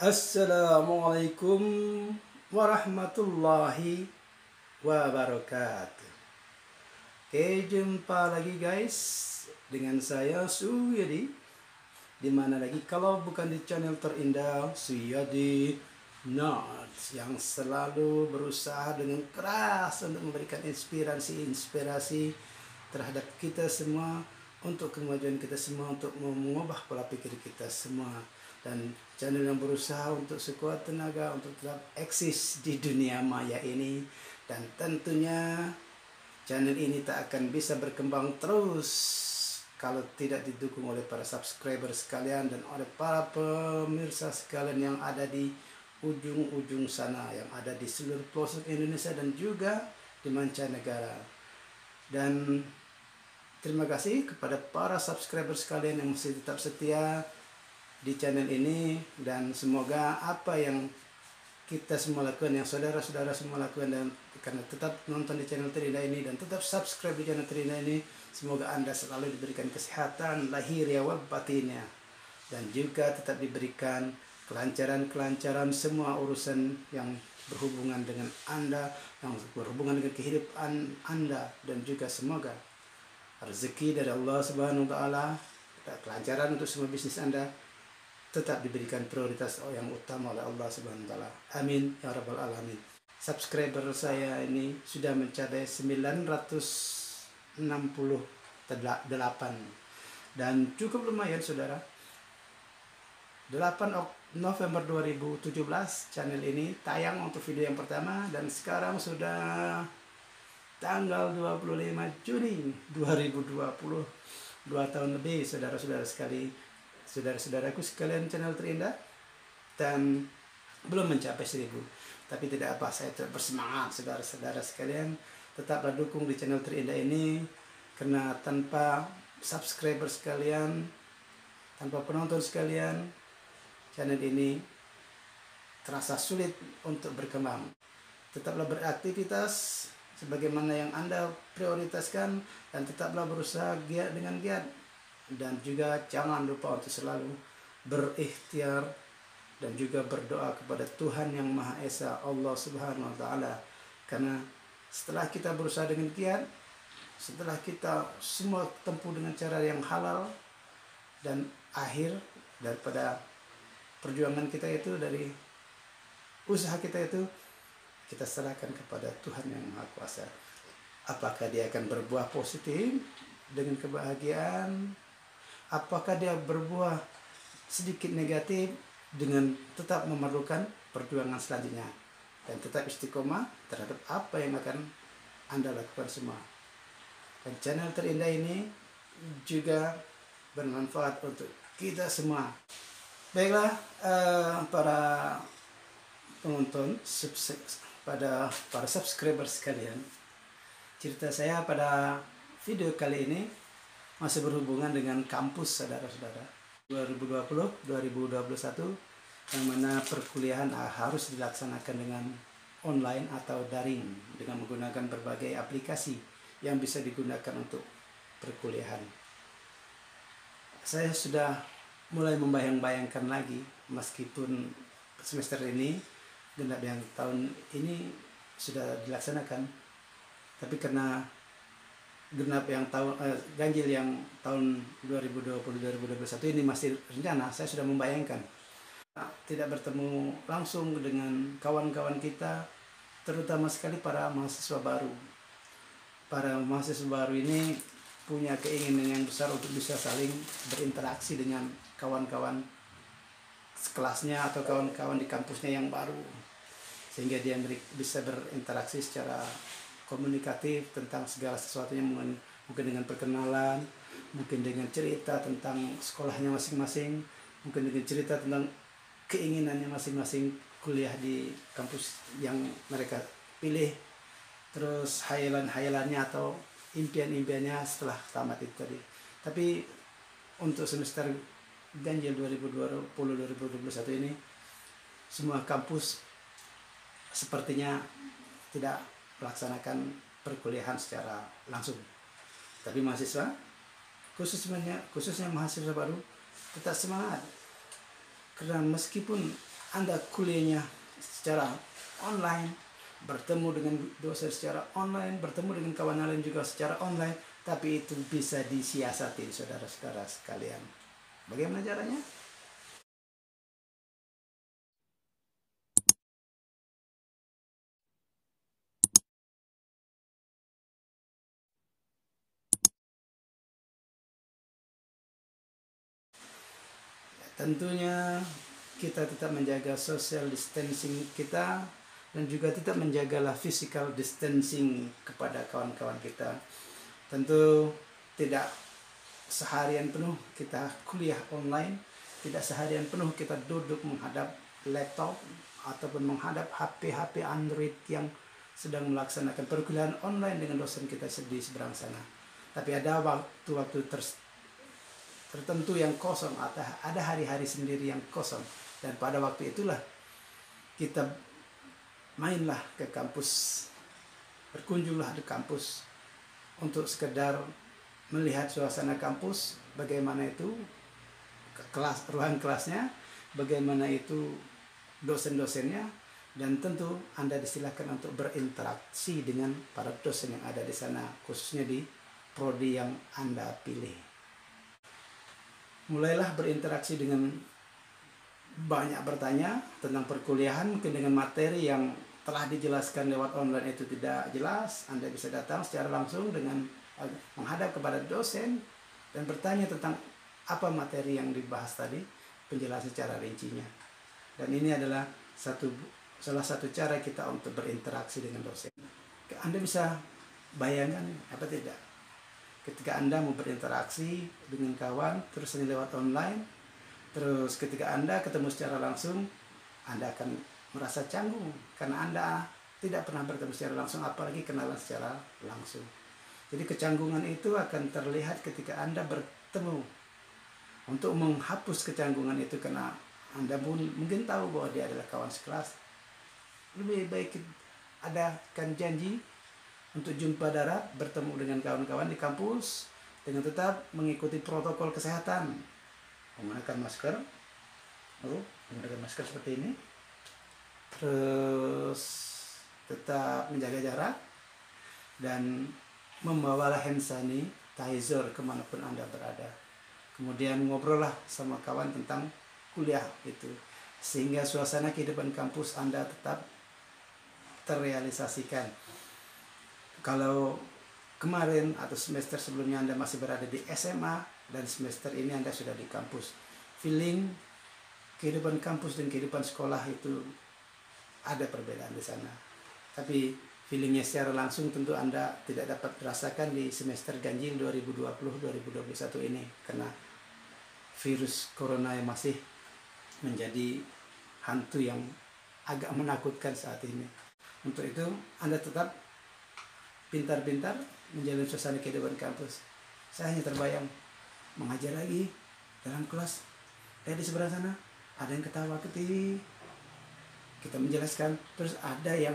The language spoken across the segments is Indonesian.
Assalamualaikum warahmatullahi wabarakatuh. Oke, jumpa lagi guys dengan saya Suyadi. Dimana lagi kalau bukan di channel terindah Suyadi Notes, yang selalu berusaha dengan keras untuk memberikan inspirasi terhadap kita semua, untuk kemajuan kita semua, untuk mengubah pola pikir kita semua. Dan channel yang berusaha untuk sekuat tenaga untuk tetap eksis di dunia maya ini. Dan tentunya channel ini tak akan bisa berkembang terus kalau tidak didukung oleh para subscriber sekalian dan oleh para pemirsa sekalian yang ada di ujung-ujung sana, yang ada di seluruh pelosok Indonesia dan juga di mancanegara. Dan terima kasih kepada para subscriber sekalian yang masih tetap setia di channel ini, dan semoga apa yang kita semua lakukan, yang saudara-saudara semua lakukan, dan karena tetap nonton di channel terindah ini dan tetap subscribe di channel terindah ini, semoga Anda selalu diberikan kesehatan lahiriah wal batinnya, dan juga tetap diberikan kelancaran semua urusan yang berhubungan dengan Anda, yang berhubungan dengan kehidupan Anda, dan juga semoga rezeki dari Allah Subhanahu wa taala, kelancaran untuk semua bisnis Anda tetap diberikan prioritas yang utama oleh Allah Subhanahu wa taala. Amin ya rabbal alamin. Subscriber saya ini sudah mencapai 968 dan cukup lumayan saudara. 8 November 2017 channel ini tayang untuk video yang pertama, dan sekarang sudah tanggal 25 Juni 2020. 2 tahun lebih saudara-saudara sekali, saudara-saudaraku sekalian channel terindah, dan belum mencapai 1000. Tapi tidak apa, saya tetap bersemangat saudara-saudara sekalian. Tetaplah dukung di channel terindah ini, karena tanpa subscriber sekalian, tanpa penonton sekalian, channel ini terasa sulit untuk berkembang. Tetaplah beraktivitas sebagaimana yang Anda prioritaskan, dan tetaplah berusaha giat dengan giat. Dan juga jangan lupa untuk selalu berikhtiar dan juga berdoa kepada Tuhan Yang Maha Esa, Allah Subhanahu wa taala. Karena setelah kita berusaha dengan giat, setelah kita semua tempuh dengan cara yang halal, dan akhir daripada perjuangan kita itu, dari usaha kita itu, kita serahkan kepada Tuhan Yang Maha Kuasa. Apakah dia akan berbuah positif dengan kebahagiaan? Apakah dia berbuah sedikit negatif dengan tetap memerlukan perjuangan selanjutnya, dan tetap istiqomah terhadap apa yang akan Anda lakukan semua. Dan channel terindah ini juga bermanfaat untuk kita semua. Baiklah, para penonton, pada para subscriber sekalian, cerita saya pada video kali ini masih berhubungan dengan kampus saudara-saudara. 2020-2021, yang mana perkuliahan harus dilaksanakan dengan online atau daring dengan menggunakan berbagai aplikasi yang bisa digunakan untuk perkuliahan. Saya sudah mulai membayang-bayangkan lagi, meskipun semester ini, genap yang tahun ini sudah dilaksanakan, tapi karena genap yang ganjil yang tahun 2020-2021 ini masih rencana, saya sudah membayangkan tidak bertemu langsung dengan kawan-kawan kita, terutama sekali para mahasiswa baru. Para mahasiswa baru ini punya keinginan yang besar untuk bisa saling berinteraksi dengan kawan-kawan sekelasnya atau kawan-kawan di kampusnya yang baru, sehingga dia bisa berinteraksi secara komunikatif tentang segala sesuatunya, mungkin dengan perkenalan, mungkin dengan cerita tentang sekolahnya masing-masing, mungkin dengan cerita tentang keinginannya masing-masing kuliah di kampus yang mereka pilih, terus hayalan-hayalannya atau impian-impiannya setelah tamat itu tadi. Tapi untuk semester ganjil 2020-2021 ini, semua kampus sepertinya tidak melaksanakan perkuliahan secara langsung. Tapi mahasiswa, khususnya mahasiswa baru, tetap semangat. Karena meskipun Anda kuliahnya secara online, bertemu dengan dosen secara online, bertemu dengan kawan lain juga secara online, tapi itu bisa disiasati, saudara-saudara sekalian. Bagaimana caranya? Tentunya kita tetap menjaga social distancing kita, dan juga tetap menjagalah physical distancing kepada kawan-kawan kita. Tentu tidak seharian penuh kita kuliah online, tidak seharian penuh kita duduk menghadap laptop ataupun menghadap HP Android yang sedang melaksanakan perkuliahan online dengan dosen kita di seberang sana. Tapi ada waktu-waktu tertentu yang kosong, atau ada hari-hari sendiri yang kosong, dan pada waktu itulah kita mainlah ke kampus, berkunjunglah di kampus untuk sekedar melihat suasana kampus, bagaimana itu kelas, ruang kelasnya, bagaimana itu dosen-dosennya, dan tentu Anda disilakan untuk berinteraksi dengan para dosen yang ada di sana, khususnya di prodi yang Anda pilih. Mulailah berinteraksi dengan banyak bertanya tentang perkuliahan, mungkin dengan materi yang telah dijelaskan lewat online itu tidak jelas. Anda bisa datang secara langsung dengan menghadap kepada dosen dan bertanya tentang apa materi yang dibahas tadi, penjelasan secara rincinya. Dan ini adalah salah satu cara kita untuk berinteraksi dengan dosen. Anda bisa bayangkan apa tidak? Ketika Anda mau berinteraksi dengan kawan, terus ini lewat online, terus ketika Anda ketemu secara langsung, Anda akan merasa canggung karena Anda tidak pernah bertemu secara langsung, apalagi kenalan secara langsung. Jadi kecanggungan itu akan terlihat ketika Anda bertemu. Untuk menghapus kecanggungan itu, karena Anda pun mungkin tahu bahwa dia adalah kawan sekelas, lebih baik adakan janji untuk jumpa darat, bertemu dengan kawan-kawan di kampus dengan tetap mengikuti protokol kesehatan, menggunakan masker, seperti ini, terus tetap menjaga jarak, dan membawalah hand sanitizer kemanapun Anda berada. Kemudian ngobrollah sama kawan tentang kuliah itu, sehingga suasana kehidupan kampus Anda tetap terrealisasikan. Kalau kemarin atau semester sebelumnya Anda masih berada di SMA, dan semester ini Anda sudah di kampus, feeling kehidupan kampus dan kehidupan sekolah itu ada perbedaan di sana. Tapi feelingnya secara langsung tentu Anda tidak dapat merasakan di semester ganjil 2020-2021 ini, karena virus corona yang masih menjadi hantu yang agak menakutkan saat ini. Untuk itu Anda tetap pintar-pintar menjalin suasana kehidupan kampus. Saya hanya terbayang mengajar lagi dalam kelas, di sebelah sana ada yang ketawa ketiwi, kita menjelaskan, terus ada yang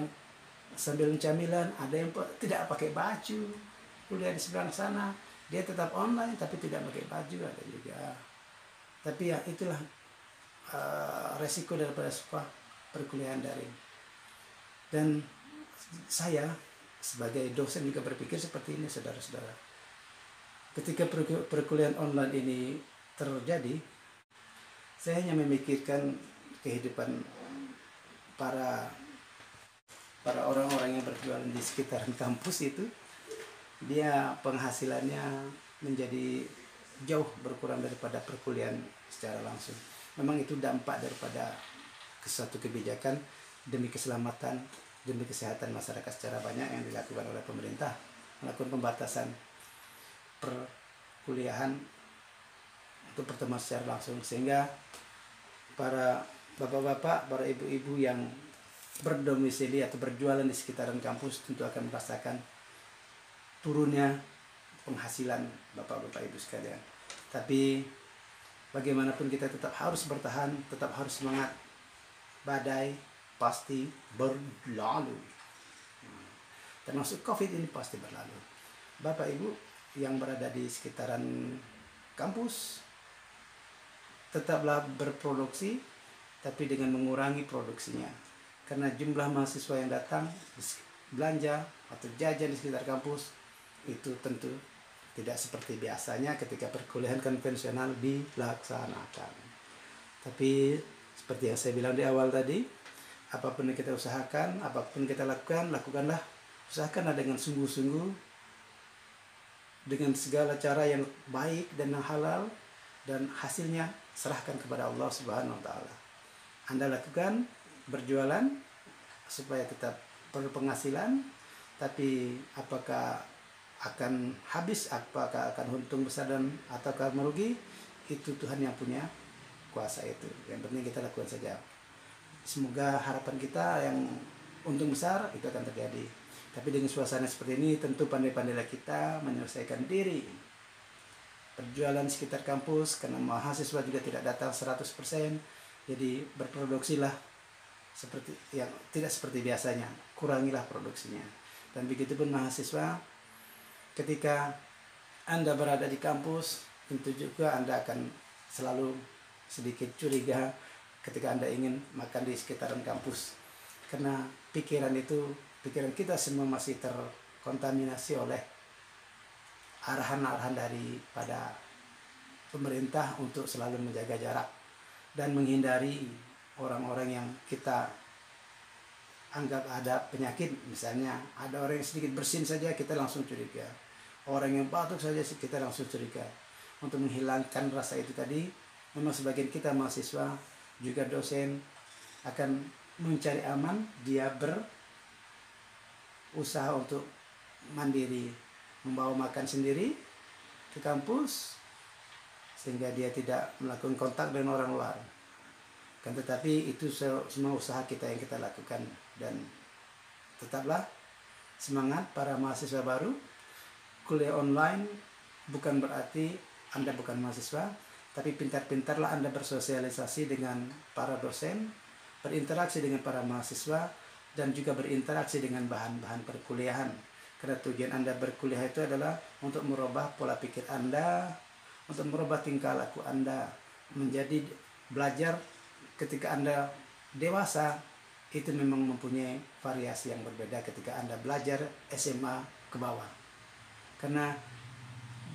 sambil camilan, ada yang tidak pakai baju, kuliah di sebelah sana, dia tetap online tapi tidak pakai baju, ada juga. Tapi ya itulah resiko daripada sebuah perkuliahan daring. Dan saya sebagai dosen juga berpikir seperti ini, saudara-saudara. Ketika perkuliahan online ini terjadi, saya hanya memikirkan kehidupan para orang-orang yang berjualan di sekitaran kampus itu. Dia penghasilannya menjadi jauh berkurang daripada perkuliahan secara langsung. Memang itu dampak daripada suatu kebijakan demi keselamatan, demi kesehatan masyarakat secara banyak yang dilakukan oleh pemerintah, melakukan pembatasan perkuliahan untuk pertemuan secara langsung, sehingga para bapak-bapak, para ibu-ibu yang berdomisili atau berjualan di sekitaran kampus tentu akan merasakan turunnya penghasilan bapak-bapak ibu sekalian. Tapi bagaimanapun kita tetap harus bertahan, tetap harus semangat. Badai pasti berlalu, termasuk COVID ini pasti berlalu. Bapak Ibu yang berada di sekitaran kampus, tetaplah berproduksi, tapi dengan mengurangi produksinya. Karena jumlah mahasiswa yang datang belanja atau jajan di sekitar kampus itu tentu tidak seperti biasanya ketika perkuliahan konvensional dilaksanakan. Tapi seperti yang saya bilang di awal tadi, apapun yang kita usahakan, apapun kita lakukan, lakukanlah, usahakanlah dengan sungguh-sungguh, dengan segala cara yang baik dan yang halal, dan hasilnya serahkan kepada Allah Subhanahu wa taala. Anda lakukan berjualan supaya tetap berpenghasilan, tapi apakah akan habis, apakah akan untung besar dan ataukah merugi, itu Tuhan yang punya kuasa itu. Yang penting kita lakukan saja. Semoga harapan kita yang untung besar itu akan terjadi. Tapi dengan suasana seperti ini tentu pandai-pandailah kita menyelesaikan diri. Berjualan sekitar kampus karena mahasiswa juga tidak datang 100%. Jadi berproduksilah seperti yang tidak seperti biasanya. Kurangilah produksinya. Dan begitu pun mahasiswa, ketika Anda berada di kampus, tentu juga Anda akan selalu sedikit curiga ketika Anda ingin makan di sekitaran kampus. Karena pikiran kita semua masih terkontaminasi oleh arahan-arahan daripada pemerintah untuk selalu menjaga jarak dan menghindari orang-orang yang kita anggap ada penyakit. Misalnya ada orang yang sedikit bersin saja kita langsung curiga, orang yang batuk saja kita langsung curiga. Untuk menghilangkan rasa itu tadi, memang sebagian kita mahasiswa juga dosen akan mencari aman, dia berusaha untuk mandiri, membawa makan sendiri ke kampus sehingga dia tidak melakukan kontak dengan orang luar. Kan tetapi itu semua usaha kita yang kita lakukan, dan tetaplah semangat para mahasiswa baru. Kuliah online bukan berarti Anda bukan mahasiswa, tapi pintar-pintarlah Anda bersosialisasi dengan para dosen, berinteraksi dengan para mahasiswa, dan juga berinteraksi dengan bahan-bahan perkuliahan. Karena tujuan Anda berkuliah itu adalah untuk merubah pola pikir Anda, untuk merubah tingkah laku Anda, menjadi belajar ketika Anda dewasa itu memang mempunyai variasi yang berbeda ketika Anda belajar SMA ke bawah. Karena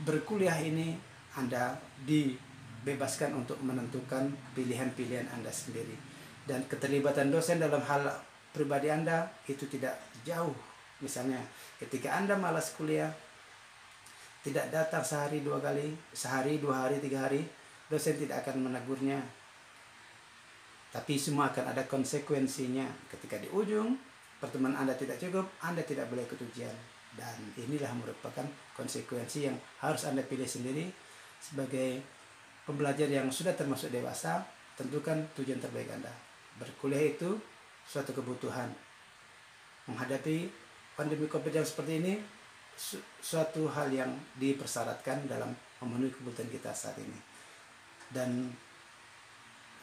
berkuliah ini Anda dibebaskan untuk menentukan pilihan-pilihan Anda sendiri. Dan keterlibatan dosen dalam hal pribadi Anda itu tidak jauh. Misalnya ketika Anda malas kuliah, tidak datang sehari 2 kali, sehari 2 hari 3 hari, dosen tidak akan menegurnya. Tapi semua akan ada konsekuensinya. Ketika di ujung pertemuan Anda tidak cukup, Anda tidak boleh ikut ujian. Dan inilah merupakan konsekuensi yang harus Anda pilih sendiri. Sebagai pembelajar yang sudah termasuk dewasa, tentukan tujuan terbaik Anda. Berkuliah itu suatu kebutuhan. Menghadapi pandemi COVID yang seperti ini, suatu hal yang dipersyaratkan dalam memenuhi kebutuhan kita saat ini. Dan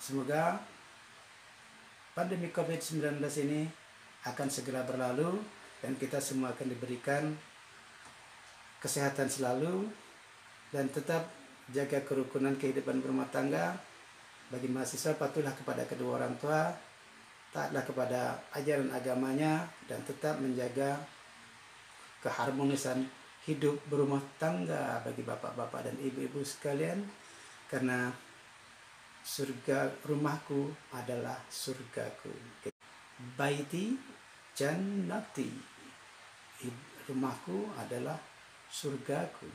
semoga pandemi COVID-19 ini akan segera berlalu dan kita semua akan diberikan kesehatan selalu, dan tetap jaga kerukunan kehidupan berumah tangga. Bagi mahasiswa, patuhlah kepada kedua orang tua, taatlah kepada ajaran agamanya, dan tetap menjaga keharmonisan hidup berumah tangga bagi bapak-bapak dan ibu-ibu sekalian. Karena surga rumahku adalah surgaku. Baiti jannati, rumahku adalah surgaku.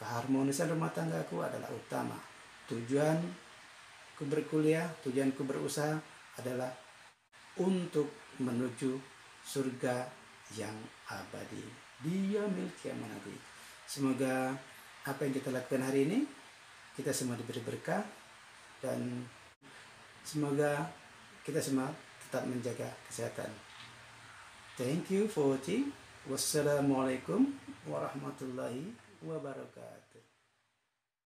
Keharmonisan rumah tanggaku adalah utama. Tujuanku berkuliah, tujuanku berusaha adalah untuk menuju surga yang abadi di yaumil kiamat nanti. Semoga apa yang kita lakukan hari ini kita semua diberi berkah, dan semoga kita semua tetap menjaga kesehatan. Thank you for watching. Wassalamualaikum warahmatullahi wabarakatuh.